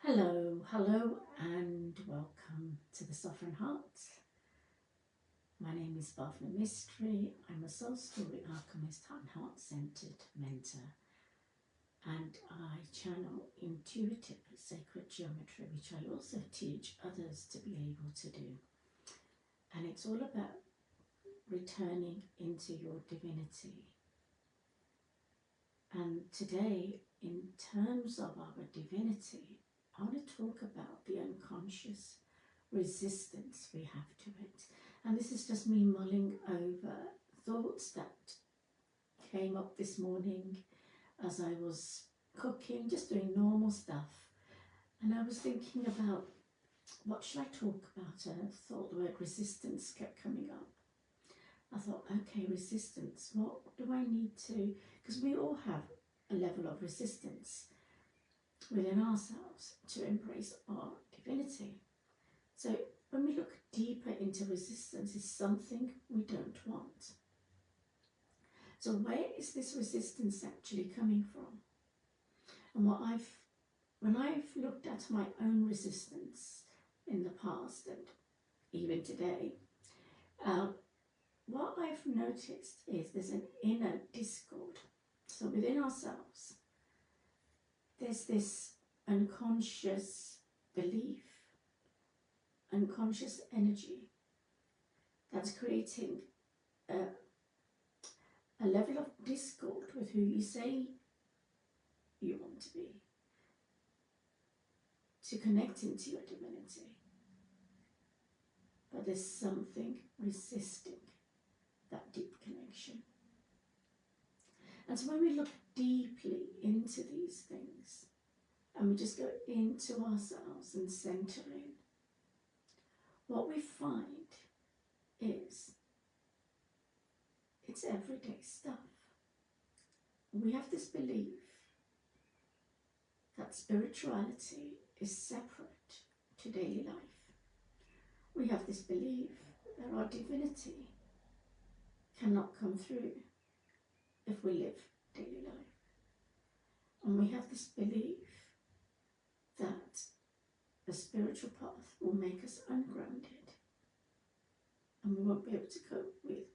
Hello, and welcome to the Sovereign Heart. My name is Bhavna Mystery. I'm a soul story alchemist and heart-centered mentor, and I channel intuitive sacred geometry, which I also teach others to be able to do. And it's all about returning into your divinity. And today, in terms of our divinity, I want to talk about the unconscious resistance we have to it. And this is just me mulling over thoughts that came up this morning as I was cooking, just doing normal stuff. And I was thinking about, what should I talk about? And I thought the word resistance kept coming up. I thought, okay, resistance, what do I need to, because we all have a level of resistance within ourselves to embrace our divinity. So when we look deeper into resistance, it's something we don't want. So where is this resistance actually coming from? And when I've looked at my own resistance in the past and even today, what I've noticed is there's an inner discord. So within ourselves, there's this unconscious belief, unconscious energy that's creating a level of discord with who you say you want to be, to connect into your divinity. But there's something resisting that deep connection. And so when we look deeply into these things and we just go into ourselves and center in, what we find is it's everyday stuff. We have this belief that spirituality is separate to daily life. We have this belief that our divinity cannot come through if we live daily life. And we have this belief that the spiritual path will make us ungrounded and we won't be able to cope with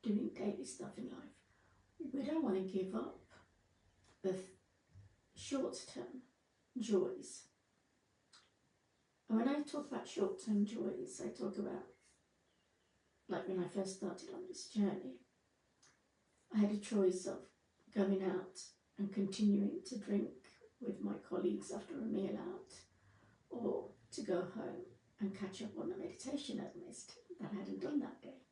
doing daily stuff in life. We don't want to give up the short-term joys. And when I talk about short-term joys, I talk about, like when I first started on this journey, I had a choice of going out and continuing to drink with my colleagues after a meal out, or to go home and catch up on the meditation I'd missed that I hadn't done that day.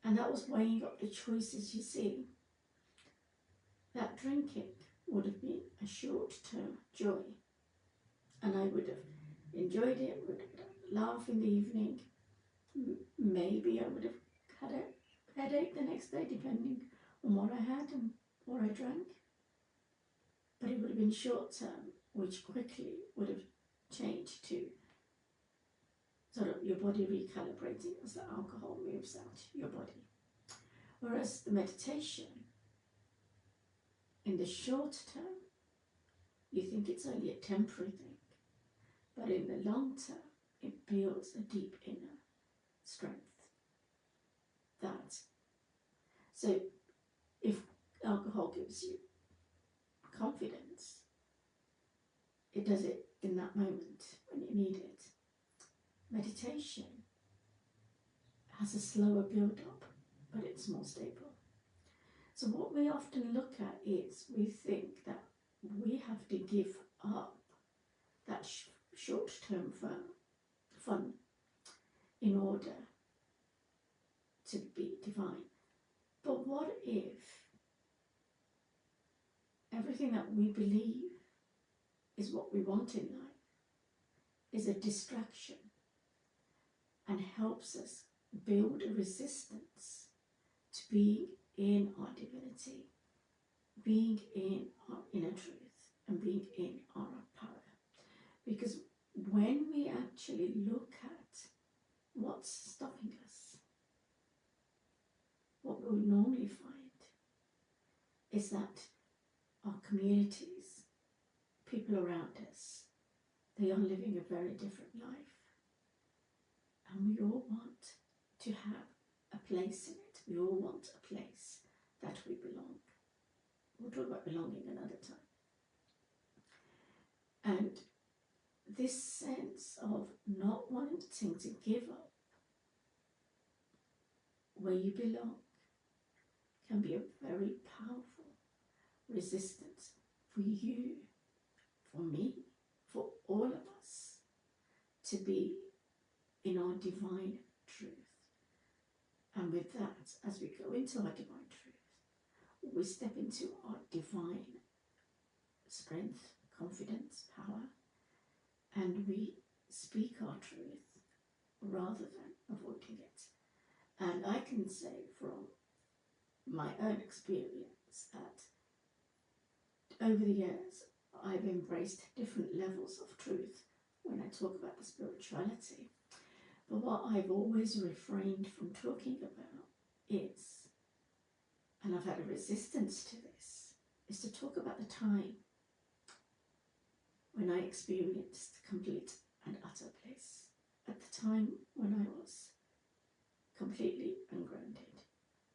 And that was weighing up the choices, you see. That drinking would have been a short-term joy, and I would have enjoyed it, would have laughed in the evening. Maybe I would have had a headache the next day, depending on what I had and what I drank. But it would have been short-term, which quickly would have changed to sort of your body recalibrating as the alcohol moves out your body. Whereas the meditation, in the short term, you think it's only a temporary thing, but in the long term, it builds a deep inner strength. So if alcohol gives you confidence, it does it in that moment when you need it. Meditation has a slower build-up, but it's more stable. So what we often look at is we think that we have to give up that short-term fun in order to be divine. But what if everything that we believe is what we want in life is a distraction and helps us build a resistance to being in our divinity, being in our inner truth, and being in our power? Because when we actually look at what's stopping us, what we would normally find is that our communities, people around us, they are living a very different life. And we all want to have a place in it. We all want a place that we belong. We'll talk about belonging another time. And this sense of not wanting to give up where you belong can be a very powerful resistance for you, for me, for all of us to be in our divine truth. And with that, as we go into our divine truth, we step into our divine strength, confidence, power, and we speak our truth rather than avoiding it. And I can say from my own experience that over the years I've embraced different levels of truth when I talk about the spirituality. But what I've always refrained from talking about is, and I've had a resistance to this, is to talk about the time when I experienced complete and utter bliss. At the time when I was completely ungrounded.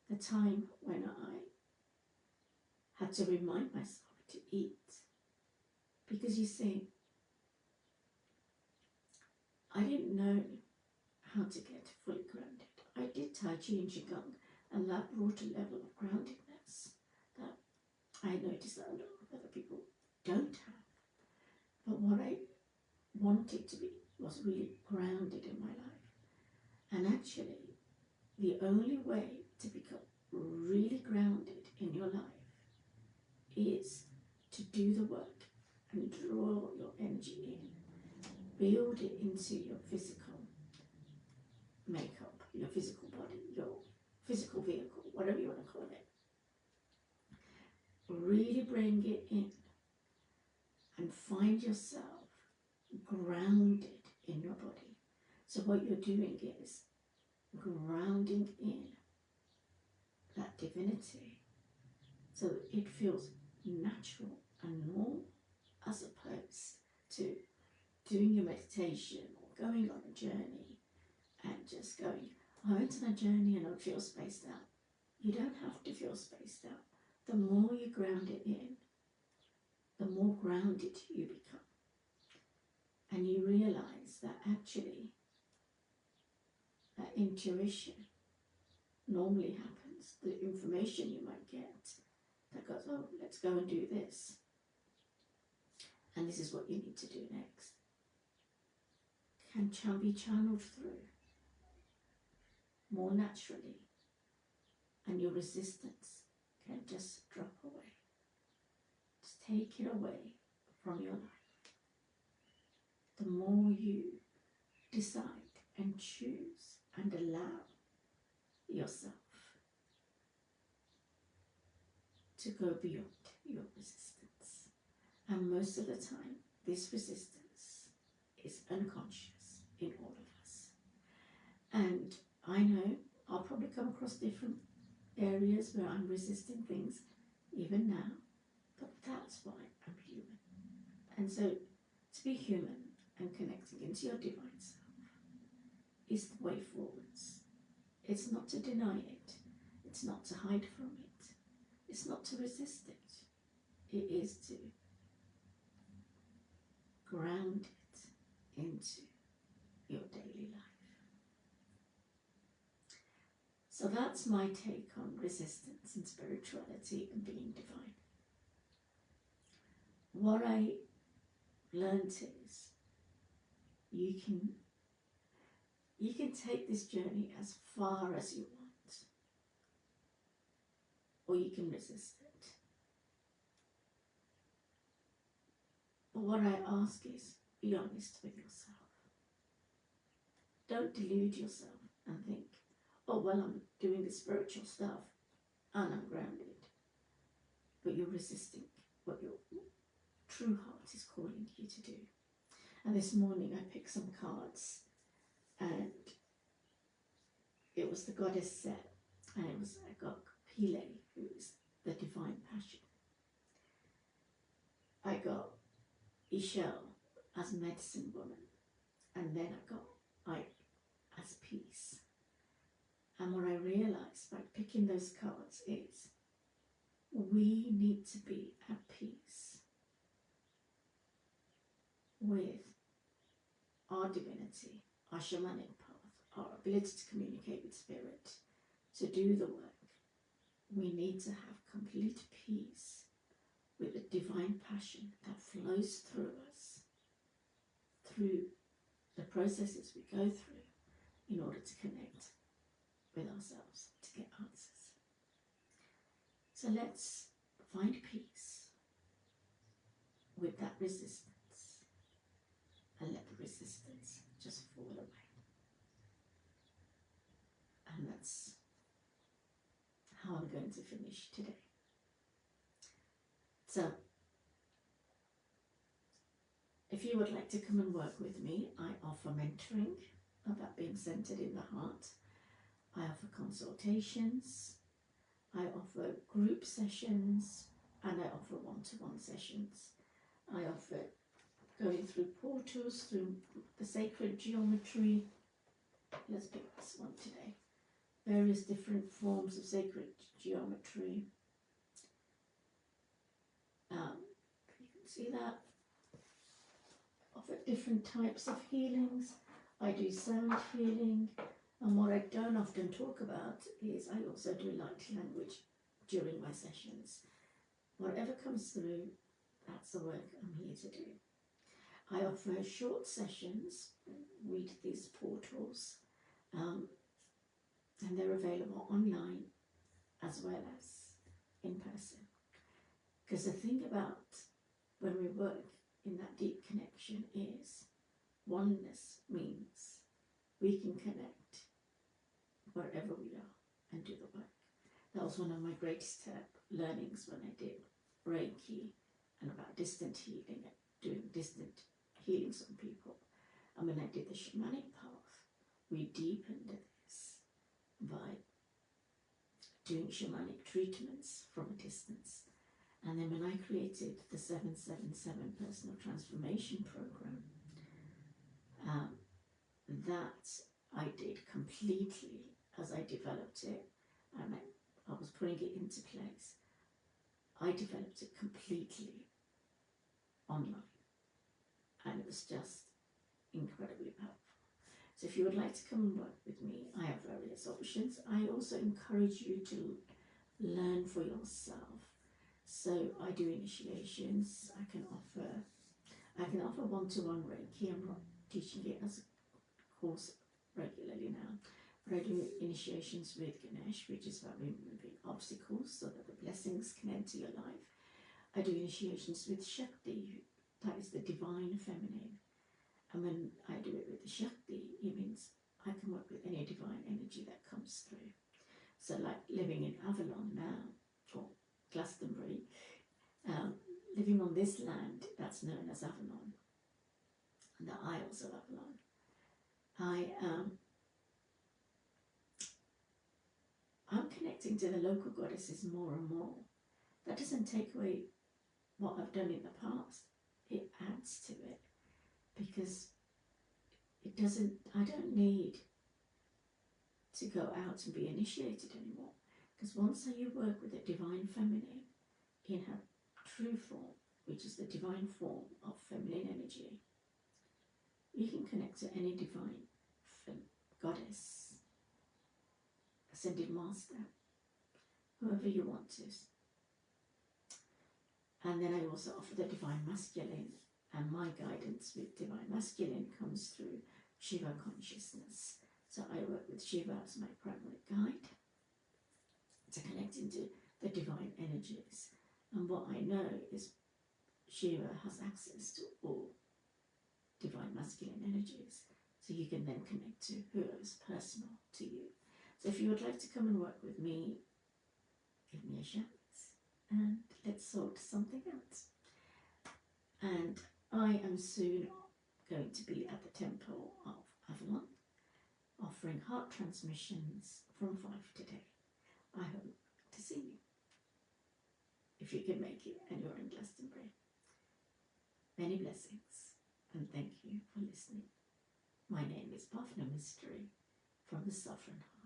The time when I had to remind myself to eat. Because you see, I didn't know how to get fully grounded. I did Tai Chi and Qigong, and that brought a level of groundedness that I noticed that a lot of other people don't have. But what I wanted to be was really grounded in my life. And actually, the only way to become really grounded in your life is to do the work and draw your energy in, build it into your physical makeup, your physical body, your physical vehicle, whatever you want to call it. Really bring it in and find yourself grounded in your body. So what you're doing is grounding in that divinity so that it feels natural and normal, as opposed to doing your meditation or going on a journey and just going, I went on a journey and I feel spaced out. You don't have to feel spaced out. The more you ground it in, the more grounded you become. And you realize that actually that intuition normally happens. The information you might get that goes, oh, let's go and do this. And this is what you need to do next. Can be channeled through more naturally. And your resistance can just drop away. Just take it away from your life. The more you decide and choose and allow yourself to go beyond your resistance. And most of the time, this resistance is unconscious in all of us. And I know I'll probably come across different areas where I'm resisting things even now, but that's why I'm human. And so to be human and connecting into your divine self is the way forwards. It's not to deny it. It's not to hide from it. It's not to resist it. It is to ground it into your daily life. So that's my take on resistance and spirituality and being divine. What I learned is you can take this journey as far as you want, or you can resist it. But what I ask is, be honest with yourself. Don't delude yourself and think, oh, well, I'm doing the spiritual stuff and I'm grounded. But you're resisting what your true heart is calling you to do. And this morning I picked some cards and it was the goddess set, and I got Pele, who is the divine passion. I got Ishel as medicine woman, and then I got I as peace. And what I realized by picking those cards is we need to be at peace with our divinity, our shamanic path, our ability to communicate with spirit, to do the work. We need to have complete peace with the divine passion that flows through us, through the processes we go through in order to connect with ourselves, to get answers. So let's find peace with that resistance and let the resistance just fall away. And that's how I'm going to finish today. So, if you would like to come and work with me, I offer mentoring about being centered in the heart. I offer consultations, I offer group sessions, and I offer one-to-one sessions. I offer going through portals, through the sacred geometry. Let's pick this one today. Various different forms of sacred geometry. You can see that. Offer different types of healings. I do sound healing, and what I don't often talk about is I also do light language during my sessions. Whatever comes through, that's the work I'm here to do. I offer short sessions with these portals, and they're available online as well as in person. Because the thing about when we work in that deep connection is oneness means we can connect wherever we are and do the work. That was one of my greatest learnings when I did Reiki and about distant healing, doing distant healings on people. And when I did the shamanic path, we deepened this by doing shamanic treatments from a distance. And then when I created the 777 Personal Transformation Program, that I did completely as I developed it, and I was putting it into place. I developed it completely online, and it was just incredibly powerful. So if you would like to come and work with me, I have various options. I also encourage you to learn for yourself. So I do initiations. I can offer one-to-one Reiki. I'm not teaching it as a course regularly now, but I do initiations with Ganesh, which is about removing obstacles so that the blessings can enter your life. I do initiations with Shakti, that is the divine feminine. And when I do it with the Shakti, it means I can work with any divine energy that comes through. So like living in Avalon now, or Glastonbury, living on this land that's known as Avalon, and the Isles of Avalon, I'm connecting to the local goddesses more and more. That doesn't take away what I've done in the past. It adds to it, because I don't need to go out and be initiated anymore. Because once you work with the divine feminine in her true form, which is the divine form of feminine energy, you can connect to any divine goddess, ascended master, whoever you want to. And then I also offer the divine masculine, and my guidance with divine masculine comes through Shiva consciousness. So I work with Shiva as my primary guide to connect into the divine energies. And what I know is Shiva has access to all divine masculine energies. So you can then connect to whoever's personal to you. So if you would like to come and work with me, give me a shout and let's sort something out. And I am soon going to be at the Temple of Avalon, offering heart transmissions from 5 today. I hope to see you, if you can make it and you're in Glastonbury. Many blessings, and thank you for listening. My name is Bhavna Mystery from the Sovereign Heart.